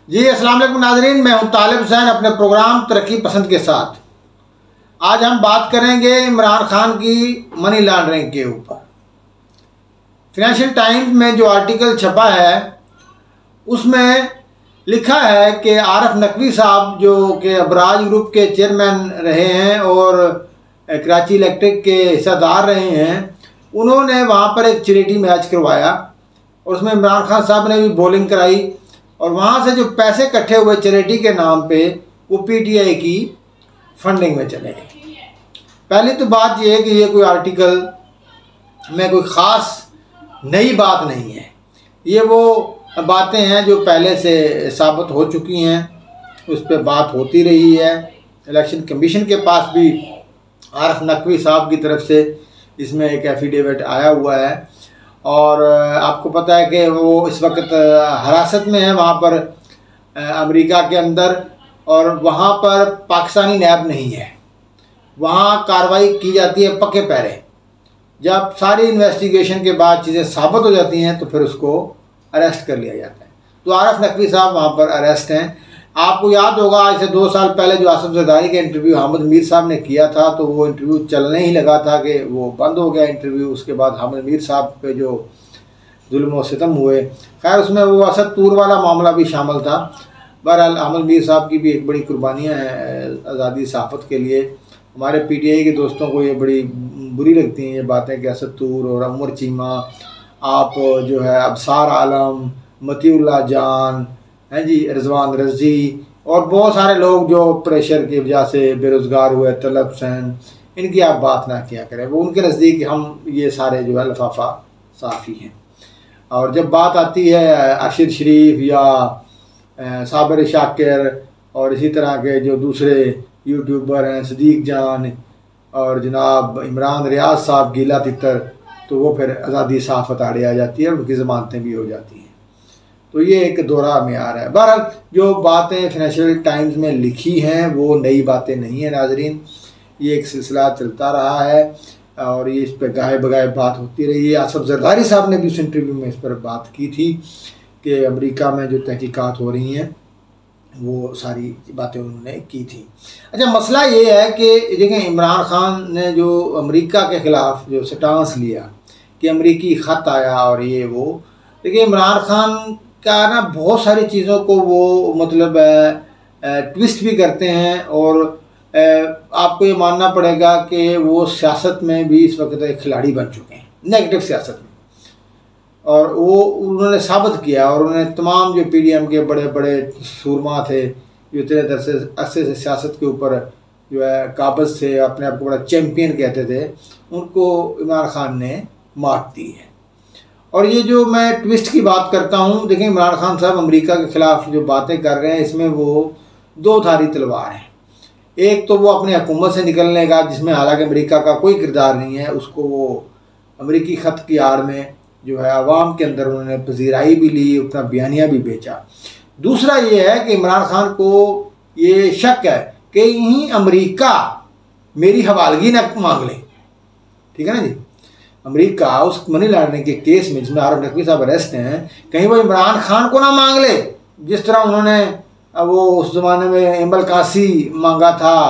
जी अस्सलाम वालेकुम नाज़रीन, मैं हूं तालिब हुसैन अपने प्रोग्राम तरक्की पसंद के साथ। आज हम बात करेंगे इमरान खान की मनी लॉन्ड्रिंग के ऊपर। फाइनेंशियल टाइम्स में जो आर्टिकल छपा है उसमें लिखा है कि आरिफ नकवी साहब जो कि अबराज ग्रुप के चेयरमैन रहे हैं और कराची इलेक्ट्रिक के हिस्सेदार रहे हैं, उन्होंने वहाँ पर एक चैरिटी मैच करवाया और उसमें इमरान खान साहब ने भी बॉलिंग कराई और वहाँ से जो पैसे इकट्ठे हुए चैरिटी के नाम पे वो पीटीआई की फंडिंग में चले गए। पहली तो बात ये है कि ये कोई आर्टिकल में कोई ख़ास नई बात नहीं है, ये वो बातें हैं जो पहले से साबित हो चुकी हैं, उस पर बात होती रही है। इलेक्शन कमीशन के पास भी आरिफ नकवी साहब की तरफ से इसमें एक एफिडेविट आया हुआ है और आपको पता है कि वो इस वक्त हिरासत में है वहाँ पर अमेरिका के अंदर, और वहाँ पर पाकिस्तानी नैब नहीं है। वहाँ कार्रवाई की जाती है पक्के पैरे। जब सारी इन्वेस्टिगेशन के बाद चीज़ें साबित हो जाती हैं तो फिर उसको अरेस्ट कर लिया जाता है। तो आरिफ नकवी साहब वहाँ पर अरेस्ट हैं। आपको याद होगा आज से 2 साल पहले जो आसिफ जरदारी का इंटरव्यू हामिद मीर साहब ने किया था, तो वो इंटरव्यू चलने ही लगा था कि वो बंद हो गया इंटरव्यू। उसके बाद हामिद मीर साहब पे जो जुल्म व सितम हुए, खैर उसमें वो असद तूर वाला मामला भी शामिल था। बहरहाल हामिद मीर साहब की भी एक बड़ी कुर्बानियाँ हैं आज़ादी सहाफ़त के लिए। हमारे पीटीआई के दोस्तों को ये बड़ी बुरी लगती हैं ये बातें कि असद तूर और अमर चीमा, आप जो है अबसार आलम, मतीउल्लाह जान हैं जी, रिजवान रजी और बहुत सारे लोग जो प्रेशर की वजह से बेरोज़गार हुए, तलब हुसैन, इनकी आप बात ना किया करें। वो उनके नज़दीक हम ये सारे जो है लफाफा साफ़ी हैं। और जब बात आती है अरशद शरीफ या साबिर शाकिर और इसी तरह के जो दूसरे यूट्यूबर हैं, सदीक जान और जनाब इमरान रियाज साहब गीला तितर, तो वो फिर आज़ादी सहाफ़त आड़े आ जाती है और उनकी ज़मानतें भी हो जाती हैं। तो ये एक दोहरा म्यार है। बहरहाल जो बातें फाइनेंशियल टाइम्स में लिखी हैं वो नई बातें नहीं है नाजरीन, ये एक सिलसिला चलता रहा है और ये इस पर गाहे बगाहे बात होती रही है। आसिफ जरदारी साहब ने भी उस इंटरव्यू में इस पर बात की थी कि अमेरिका में जो तहकीकात हो रही हैं वो सारी बातें उन्होंने की थी। अच्छा, मसला ये है कि देखें इमरान खान ने जो अमेरिका के ख़िलाफ़ जो स्टांस लिया कि अमेरिकी ख़त आया और ये वो, देखिए इमरान खान का ना बहुत सारी चीज़ों को वो मतलब ट्विस्ट भी करते हैं और आपको ये मानना पड़ेगा कि वो सियासत में भी इस वक्त एक खिलाड़ी बन चुके हैं, नेगेटिव सियासत में, और वो उन्होंने साबित किया। और उन्होंने तमाम जो पीडीएम के बड़े बड़े सूरमा थे जो इतने अरसे से सियासत के ऊपर जो है काबज़ थे, अपने आप को बड़ा चैम्पियन कहते थे, उनको इमरान खान ने मात दी है। और ये जो मैं ट्विस्ट की बात करता हूँ, देखें इमरान खान साहब अमेरिका के ख़िलाफ़ जो बातें कर रहे हैं इसमें वो दो धारी तलवार हैं। एक तो वो अपनी हुकूमत से निकलने का, जिसमें हालांकि अमेरिका का कोई किरदार नहीं है, उसको वो अमेरिकी ख़त की आड़ में जो है आवाम के अंदर उन्होंने पजीराई भी ली, अपना बयानिया भी बेचा। दूसरा ये है कि इमरान खान को ये शक है कि यहीं अमेरिका मेरी हवालगी न मांग ले, ठीक है ना जी। अमेरिका उस मनी लॉन्ड्रिंग के केस में जिसमें आरिफ नकवी साहब अरेस्ट हैं, कहीं वो इमरान खान को ना मांग ले, जिस तरह उन्होंने वो उस ज़माने में इमल कासी मांगा था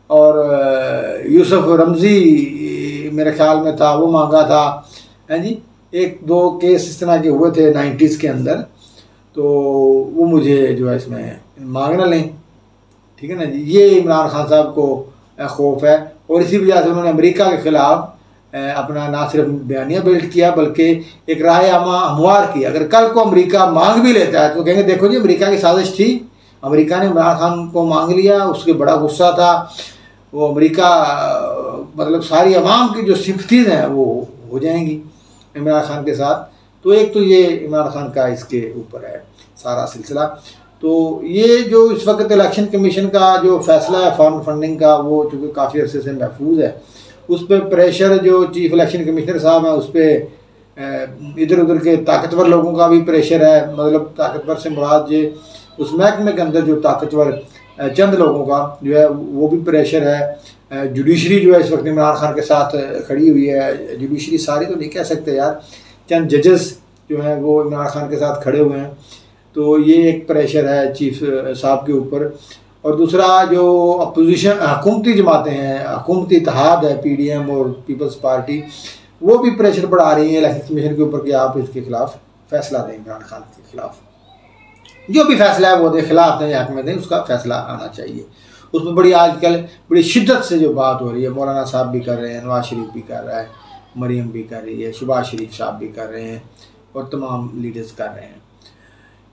और यूसुफ रमज़ी मेरे ख्याल में था वो मांगा था, हैं जी। 1-2 केस इस तरह के हुए थे 90s के अंदर, तो वो मुझे जो है इसमें मांग ना लें, ठीक है ना जी। ये इमरान खान साहब को खौफ है और इसी वजह से उन्होंने अमेरिका के ख़िलाफ़ अपना ना सिर्फ बयानिया बिल्ड किया बल्कि एक राय आमा हमवार की। अगर कल को अमेरिका मांग भी लेता है तो कहेंगे देखो जी अमेरिका की साजिश थी, अमेरिका ने इमरान खान को मांग लिया, उसके बड़ा गुस्सा था, वो अमेरिका मतलब सारी अवाम की जो सिंपथीज़ हैं वो हो जाएंगी इमरान खान के साथ। तो एक तो ये इमरान खान का इसके ऊपर है सारा सिलसिला। तो ये जो इस वक्त इलेक्शन कमीशन का जो फैसला है फॉरेन फंडिंग का, वो चूँकि काफ़ी अरसे से महफूज है, उस पर प्रेशर जो चीफ इलेक्शन कमिश्नर साहब हैं उस पर इधर उधर के ताकतवर लोगों का भी प्रेशर है। मतलब ताकतवर से मुराद ये उस महकमे के अंदर जो ताकतवर चंद लोगों का जो है वो भी प्रेशर है। जुडिशरी जो है इस वक्त इमरान खान के साथ खड़ी हुई है। जुडिशरी सारी तो नहीं कह सकते यार, चंद जजेस जो हैं वो इमरान खान के साथ खड़े हुए हैं। तो ये एक प्रेशर है चीफ साहब के ऊपर। और दूसरा जो अपोजिशन हुकूमती जमातें हैं, हुकूमती इत्तेहाद है पीडीएम और पीपल्स पार्टी, वो भी प्रेशर बढ़ा रही है इलेक्शन कमीशन के ऊपर कि आप इसके खिलाफ फैसला दें, इमरान खान के खिलाफ जो भी फैसला है वो दें, खिलाफ दें या हक में दें, उसका फैसला आना चाहिए। उसमें बड़ी आजकल बड़ी शिद्दत से जो बात हो रही है, मौलाना साहब भी कर रहे हैं, नवाज शरीफ भी कर रहा है, मरीम भी कर रही है, शहबाज शरीफ साहब भी कर रहे हैं और तमाम लीडर्स कर रहे हैं।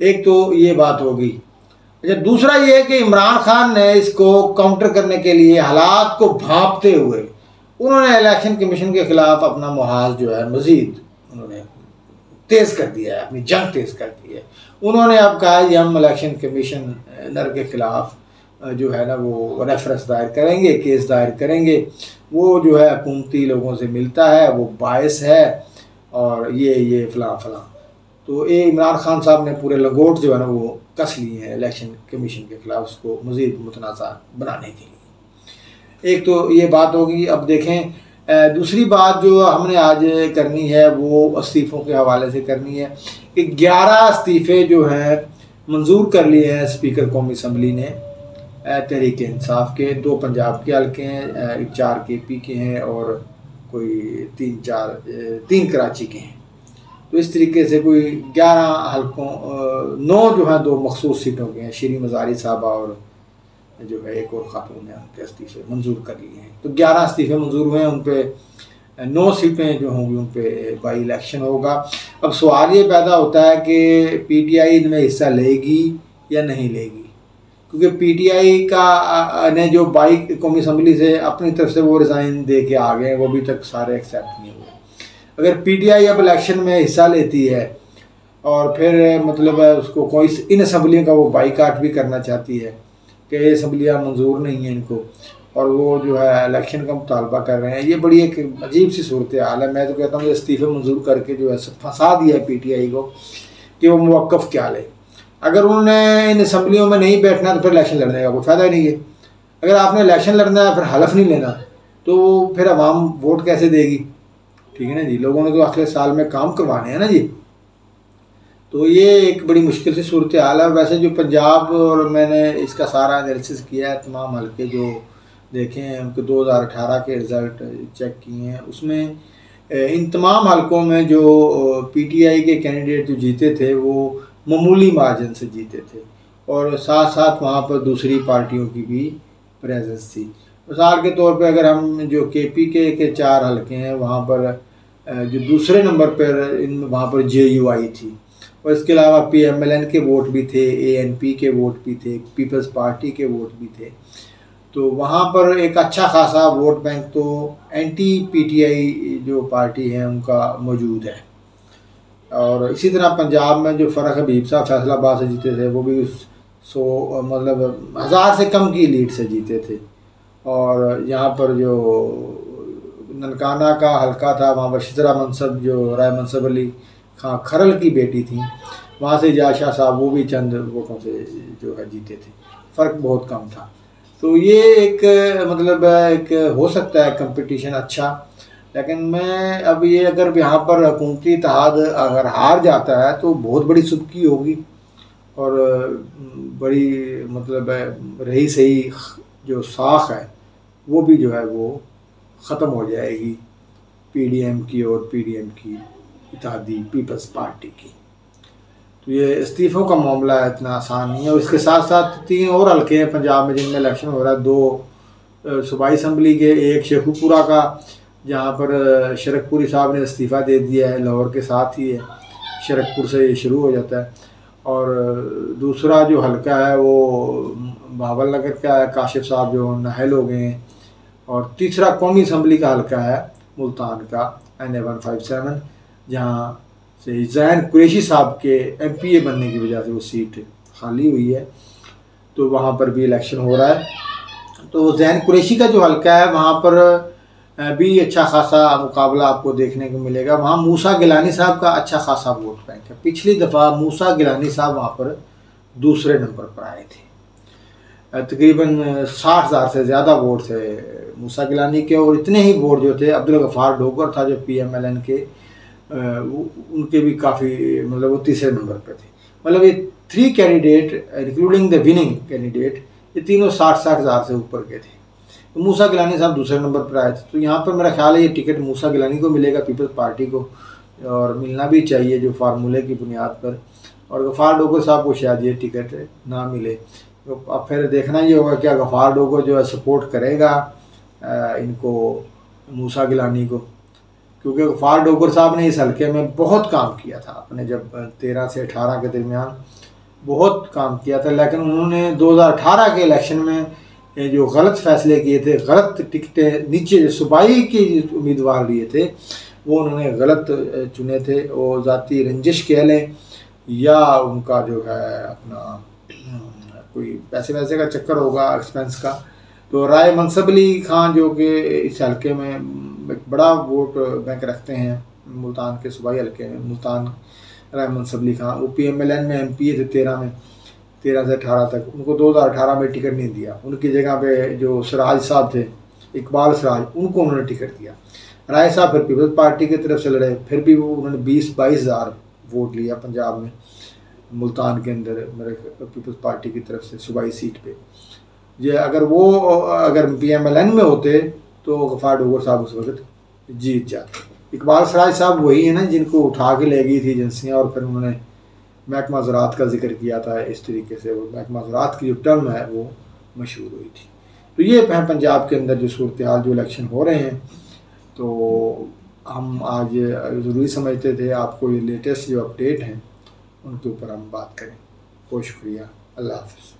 एक तो ये बात होगी। अच्छा, दूसरा ये है कि इमरान खान ने इसको काउंटर करने के लिए हालात को भांपते हुए उन्होंने इलेक्शन कमीशन के खिलाफ अपना मुहाज जो है मजीद उन्होंने तेज कर दिया है, अपनी जंग तेज कर दी है। उन्होंने अब कहा है कि हम इलेक्शन कमीशनर के खिलाफ जो है ना वो रेफरेंस दायर करेंगे, केस दायर करेंगे। वो जो है हुकूमती लोगों से मिलता है, वो बायस है और ये फलां फलां। तो ये इमरान खान साहब ने पूरे लंगोट जो है ना वो कस लिए हैं इलेक्शन कमीशन के खिलाफ, उसको मज़ीद मुतनाज़ा बनाने के लिए। एक तो ये बात होगी। अब देखें दूसरी बात जो हमने आज करनी है वो इस्तीफ़ों के हवाले से करनी है कि 11 इस्तीफ़े जो हैं मंजूर कर लिए हैं स्पीकर कौमी असम्बली ने तहरीक इंसाफ के। 2 पंजाब के हल्के हैं, 4 KP के हैं और कोई 3 कराची के हैं। तो इस तरीके से कोई 11 हल्कों 9 जो हैं 2 मखसूस सीटों के हैं। श्री मज़ारी साहबा और जो है एक और खातून है, उनके इस्तीफ़े मंजूर कर लिए हैं। तो 11 इस्तीफ़े मंजूर हुए हैं, उन पर 9 सीटें जो होंगी उन पर बाई इलेक्शन होगा। अब सवाल ये पैदा होता है कि PTI इनमें हिस्सा लेगी या नहीं लेगी, क्योंकि PTI का ने जो बाई कौमी असम्बली से अपनी तरफ से वो रिज़ाइन दे के आ गए, वो अभी तक सारे एक्सेप्ट नहीं हुए। अगर PTI अब इलेक्शन में हिस्सा लेती है और फिर मतलब उसको कोई इन असम्बलियों का वो बाईकाट भी करना चाहती है कि ये असम्बलियाँ मंजूर नहीं हैं इनको, और वो जो है इलेक्शन का मुतालबा कर रहे हैं, ये बड़ी एक अजीब सी सूरत हाल है। मैं तो कहता हूँ इस्तीफ़े मंजूर करके जो है फंसा दिया है PTI को कि वो मौक़िफ़ क्या ले। अगर उन्होंने इन असम्बलियों में नहीं बैठना तो फिर इलेक्शन लड़ने का कोई फ़ायदा ही नहीं है। अगर आपने इलेक्शन लड़ना है फिर हलफ नहीं लेना तो फिर अवाम वोट कैसे देगी? ठीक है ना जी, लोगों ने तो अगले साल में काम करवाने हैं ना जी। तो ये एक बड़ी मुश्किल सी सूरत हाल है। वैसे जो पंजाब, और मैंने इसका सारा एनालिसिस किया है, तमाम हल्के जो देखे हैं उनके 2018 के रिज़ल्ट चेक किए हैं, उसमें इन तमाम हल्कों में जो PTI के कैंडिडेट जो जीते थे वो मामूली मार्जिन से जीते थे, और साथ साथ वहाँ पर दूसरी पार्टियों की भी प्रेजेंस थी। मिसाल के तौर पे अगर हम जो KP के 4 हल्के हैं वहाँ पर जो दूसरे नंबर पर वहाँ पर JUI थी, और इसके अलावा PMLN के वोट भी थे, ANP के वोट भी थे, पीपल्स पार्टी के वोट भी थे। तो वहाँ पर एक अच्छा खासा वोट बैंक तो एंटी PTI जो पार्टी है उनका मौजूद है। और इसी तरह पंजाब में जो फ़र्क हबीब साहब फैसलाबाद से जीते थे वो भी 100 मतलब 1000 से कम की लीड से जीते थे। और यहाँ पर जो ननकाना का हल्का था वहाँ पर शिजरा मनसब जो राय मनसब अली खां खरल की बेटी थी, वहाँ से इजाज़ शाह साहब वो भी चंद वोटों से जो है जीते थे, फ़र्क बहुत कम था। तो ये एक मतलब एक हो सकता है कंपटीशन अच्छा, लेकिन मैं अब ये अगर यहाँ पर हुकूमती इत्तेहाद अगर हार जाता है तो बहुत बड़ी सुबकी होगी और बड़ी मतलब रही सही जो साख है वो भी जो है वो ख़त्म हो जाएगी PDM की और PDM की इत्तेहादी पीपल्स पार्टी की। तो ये इस्तीफ़ों का मामला इतना आसान नहीं है। और इसके साथ साथ 3 और हल्के हैं पंजाब में जिनमें इलेक्शन हो रहा है, 2 सूबाई असम्बली के, एक शेखुपुरा का जहाँ पर शरकपुरी साहब ने इस्तीफ़ा दे दिया है, लाहौर के साथ ही है, शरकपुर से ये शुरू हो जाता है। और दूसरा जो हल्का है वो भावल नगर का है, काशिफ साहब जो नाहल हो गए हैं। और तीसरा कौमी असम्बली का हल्का है मुल्तान का NA 157, जहाँ से ज़ैन कुरैशी साहब के MPA बनने की वजह से वो सीट खाली हुई है, तो वहाँ पर भी इलेक्शन हो रहा है। तो ज़ैन कुरैशी का जो हल्का है वहाँ पर भी अच्छा खासा मुकाबला आपको देखने को मिलेगा। वहाँ मूसा गिलानी साहब का अच्छा खासा वोट बैंक है। पिछली दफ़ा मूसा गिलानी साहब वहाँ पर दूसरे नंबर पर आए थे, तकरीबन 60,000 से ज़्यादा वोट थे मूसा गिलानी के, और इतने ही वोट जो थे अब्दुल गफ़ार डोगर था जो PMLN के, उनके भी काफ़ी मतलब वो तीसरे नंबर पे थे। मतलब ये 3 candidate including the winning candidate, ये तीनों 60-60 हज़ार से ऊपर के थे। तो मूसा गिलानी साहब दूसरे नंबर पर आए थे। तो यहाँ पर मेरा ख्याल है ये टिकट मूसा गिलानी को मिलेगा, पीपल्स पार्टी को, और मिलना भी चाहिए जो फार्मूले की बुनियाद पर। और गफ़ार डोगर साहब को शायद ये टिकट ना मिले। तो अब फिर देखना ये होगा क्या गफ़ार डोगर जो है सपोर्ट करेगा इनको, मूसा गिलानी को, क्योंकि गफ़ार डोगर साहब ने इस हल्के में बहुत काम किया था अपने, जब 13 से 18 के दरमियान बहुत काम किया था। लेकिन उन्होंने 2018 के इलेक्शन में जो गलत फैसले किए थे, गलत टिकटें नीचे जो सूबाई के उम्मीदवार लिए थे वो उन्होंने गलत चुने थे। वो ज़ाती रंजिश कह लें या उनका जो है अपना कोई पैसे वैसे का चक्कर होगा, एक्सपेंस का। तो राय मनसब अली खान जो कि इस हल्के में एक बड़ा वोट बैंक रखते हैं मुल्तान के सूबाई हल्के में, मुल्तान राय मनसब अली खान, वो PMLN में MP थे 13 से 18 तक, उनको 2018 में टिकट नहीं दिया। उनकी जगह पे जो सिराज साहब थे, इकबाल सिराज, उनको उन्होंने टिकट दिया। राय साहब फिर पीपल्स पार्टी की तरफ से लड़े, फिर भी वो उन्होंने 20-22 हज़ार वोट लिया पंजाब में, मुल्तान के अंदर मेरे पीपल्स पार्टी की तरफ से सूबाई सीट पे। ये अगर PMLN में होते तो गफ़ार डोगर साहब उस वक्त जीत जाते। इकबाल सिराज साहब वही है ना जिनको उठा के ले गई थी एजेंसियाँ, और फिर उन्होंने महकमा ज़राअत का जिक्र किया था। इस तरीके से वो महकमा ज़राअत की जो टर्म है वो मशहूर हुई थी। तो ये पंजाब के अंदर जो सूरत हाल, जो इलेक्शन हो रहे हैं, तो हम आज ज़रूरी समझते थे आपको ये लेटेस्ट जो अपडेट हैं उनके ऊपर हम बात करें। बहुत शुक्रिया, अल्लाह हाफ़िज़।